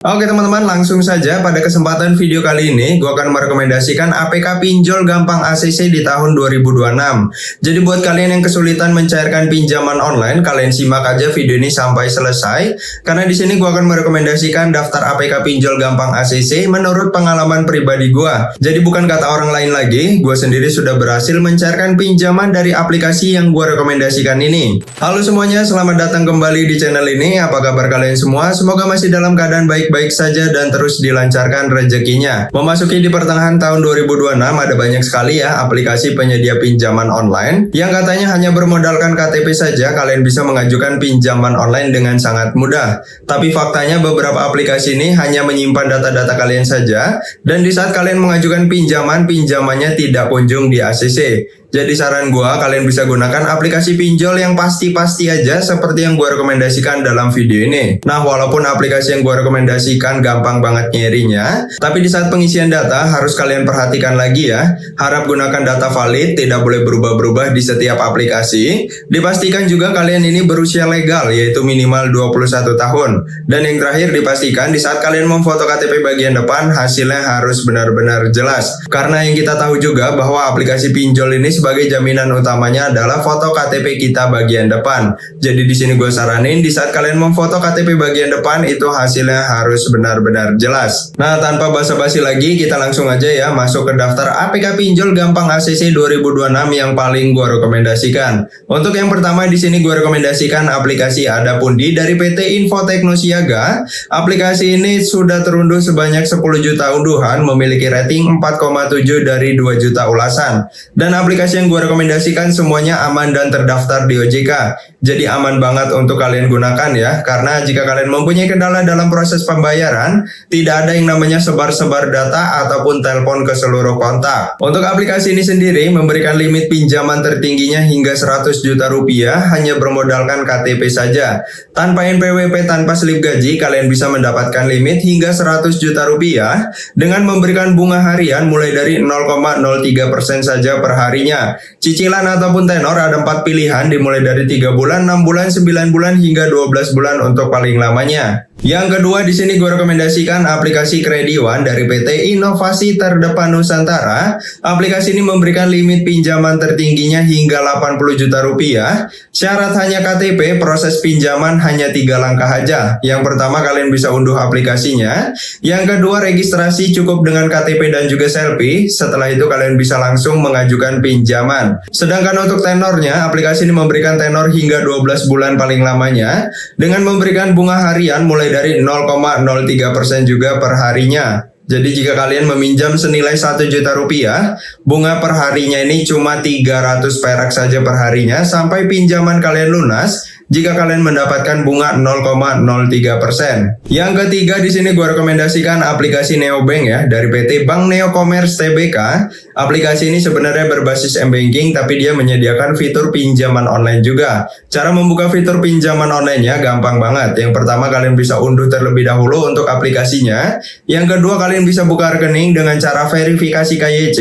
Oke teman-teman, langsung saja pada kesempatan video kali ini gue akan merekomendasikan APK pinjol gampang ACC di tahun 2026. Jadi buat kalian yang kesulitan mencairkan pinjaman online, kalian simak aja video ini sampai selesai karena di sini gue akan merekomendasikan daftar APK pinjol gampang ACC menurut pengalaman pribadi gue. Jadi bukan kata orang lain lagi, gue sendiri sudah berhasil mencairkan pinjaman dari aplikasi yang gue rekomendasikan ini. Halo semuanya, selamat datang kembali di channel ini. Apa kabar kalian semua? Semoga masih dalam keadaan baik saja dan terus dilancarkan rezekinya. Memasuki di pertengahan tahun 2026 ada banyak sekali ya aplikasi penyedia pinjaman online yang katanya hanya bermodalkan KTP saja kalian bisa mengajukan pinjaman online dengan sangat mudah. Tapi faktanya beberapa aplikasi ini hanya menyimpan data-data kalian saja dan di saat kalian mengajukan pinjamannya tidak kunjung di ACC. Jadi saran gua kalian bisa gunakan aplikasi pinjol yang pasti-pasti aja seperti yang gua rekomendasikan dalam video ini. Nah, walaupun aplikasi yang gua rekomendasikan gampang banget nyerinya, tapi di saat pengisian data harus kalian perhatikan lagi ya. Harap gunakan data valid, tidak boleh berubah-berubah di setiap aplikasi. Dipastikan juga kalian ini berusia legal, yaitu minimal 21 tahun. Dan yang terakhir dipastikan di saat kalian memfoto KTP bagian depan, hasilnya harus benar-benar jelas. Karena yang kita tahu juga bahwa aplikasi pinjol ini sebagai jaminan utamanya adalah foto KTP kita bagian depan. Jadi di sini gue saranin di saat kalian memfoto KTP bagian depan itu hasilnya harus benar-benar jelas. Nah, tanpa basa-basi lagi kita langsung aja ya masuk ke daftar APK pinjol gampang ACC 2026 yang paling gue rekomendasikan. Untuk yang pertama di sini gue rekomendasikan aplikasi Adapundi dari PT Info Teknosiaga. Aplikasi ini sudah terunduh sebanyak 10 juta unduhan, memiliki rating 4,7 dari 2 juta ulasan. Dan aplikasi yang gue rekomendasikan semuanya aman dan terdaftar di OJK. Jadi aman banget untuk kalian gunakan ya. Karena jika kalian mempunyai kendala dalam proses pembayaran, tidak ada yang namanya sebar-sebar data ataupun telepon ke seluruh kontak. Untuk aplikasi ini sendiri memberikan limit pinjaman tertingginya hingga 100 juta rupiah hanya bermodalkan KTP saja. Tanpa NPWP, tanpa slip gaji, kalian bisa mendapatkan limit hingga 100 juta rupiah dengan memberikan bunga harian mulai dari 0,03% saja per harinya. Cicilan ataupun tenor ada 4 pilihan dimulai dari 3 bulan, 6 bulan, 9 bulan hingga 12 bulan untuk paling lamanya. Yang kedua di sini gue rekomendasikan aplikasi Krediwan dari PT Inovasi Terdepan Nusantara. Aplikasi ini memberikan limit pinjaman tertingginya hingga 80 juta rupiah. Syarat hanya KTP, proses pinjaman hanya 3 langkah aja. Yang pertama kalian bisa unduh aplikasinya. Yang kedua registrasi cukup dengan KTP dan juga selfie. Setelah itu kalian bisa langsung mengajukan pinjaman. Sedangkan untuk tenornya, aplikasi ini memberikan tenor hingga 12 bulan paling lamanya dengan memberikan bunga harian mulai dari 0,03% juga per harinya. Jadi jika kalian meminjam senilai 1 juta rupiah, bunga per harinya ini cuma 300 perak saja per harinya sampai pinjaman kalian lunas. Jika kalian mendapatkan bunga 0,03%. Yang ketiga di sini gue rekomendasikan aplikasi Neobank ya dari PT Bank Neo Commerce Tbk. Aplikasi ini sebenarnya berbasis m-banking tapi dia menyediakan fitur pinjaman online juga. Cara membuka fitur pinjaman online-nya gampang banget. Yang pertama kalian bisa unduh terlebih dahulu untuk aplikasinya. Yang kedua kalian bisa buka rekening dengan cara verifikasi KYC,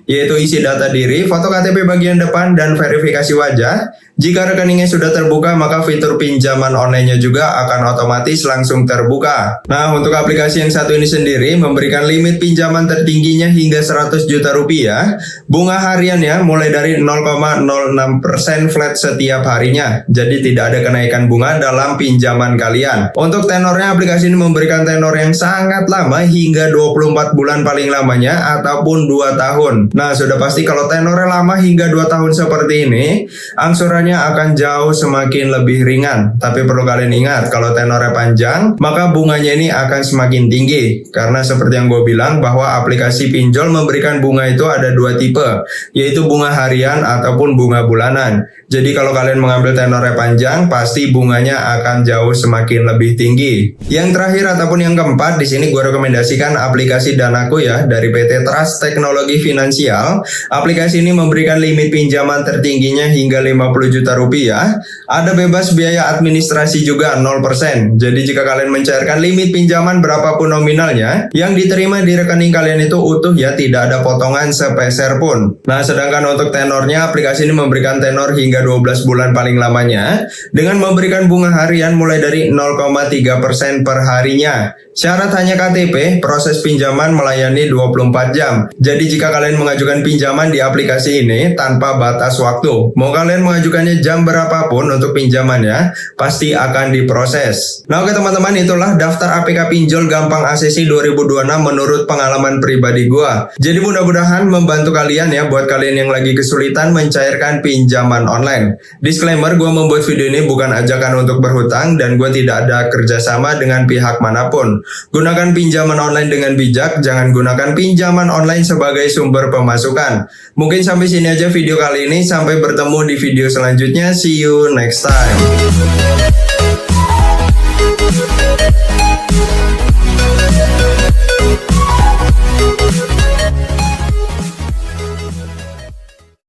yaitu isi data diri, foto KTP bagian depan dan verifikasi wajah. Jika rekeningnya sudah terbuka, maka fitur pinjaman online-nya juga akan otomatis langsung terbuka. Nah, untuk aplikasi yang satu ini sendiri memberikan limit pinjaman tertingginya hingga 100 juta rupiah. Bunga hariannya mulai dari 0,06% flat setiap harinya. Jadi tidak ada kenaikan bunga dalam pinjaman kalian. Untuk tenornya, aplikasi ini memberikan tenor yang sangat lama hingga 24 bulan paling lamanya ataupun 2 tahun. Nah, sudah pasti kalau tenornya lama hingga 2 tahun seperti ini, angsurannya akan jauh semakin lebih ringan. Tapi perlu kalian ingat, kalau tenornya panjang, maka bunganya ini akan semakin tinggi. Karena seperti yang gue bilang bahwa aplikasi pinjol memberikan bunga itu ada 2 tipe, yaitu bunga harian ataupun bunga bulanan. Jadi kalau kalian mengambil tenornya panjang, pasti bunganya akan jauh semakin lebih tinggi. Yang terakhir ataupun yang keempat, di sini gue rekomendasikan aplikasi Danaku ya dari PT Trust Teknologi Finansial. Aplikasi ini memberikan limit pinjaman tertingginya hingga 50 juta rupiah, ada bebas biaya administrasi juga 0%. Jadi jika kalian mencairkan limit pinjaman berapapun nominalnya, yang diterima di rekening kalian itu utuh ya, tidak ada potongan sepeser pun. Nah, sedangkan untuk tenornya, aplikasi ini memberikan tenor hingga 12 bulan paling lamanya, dengan memberikan bunga harian mulai dari 0,3% per harinya. Syarat hanya KTP, proses pinjaman melayani 24 jam. Jadi jika kalian mengajukan pinjaman di aplikasi ini tanpa batas waktu, mau kalian mengajukannya jam berapapun untuk pinjamannya, pasti akan diproses. Nah oke teman-teman, itulah daftar APK pinjol gampang ACC 2026 menurut pengalaman pribadi gua. Jadi mudah-mudahan membantu kalian ya, buat kalian yang lagi kesulitan mencairkan pinjaman online. Disclaimer, gua membuat video ini bukan ajakan untuk berhutang dan gua tidak ada kerjasama dengan pihak manapun. Gunakan pinjaman online dengan bijak, jangan gunakan pinjaman online sebagai sumber pemasukan. Mungkin sampai sini aja video kali ini, sampai bertemu di video selanjutnya. See you next time.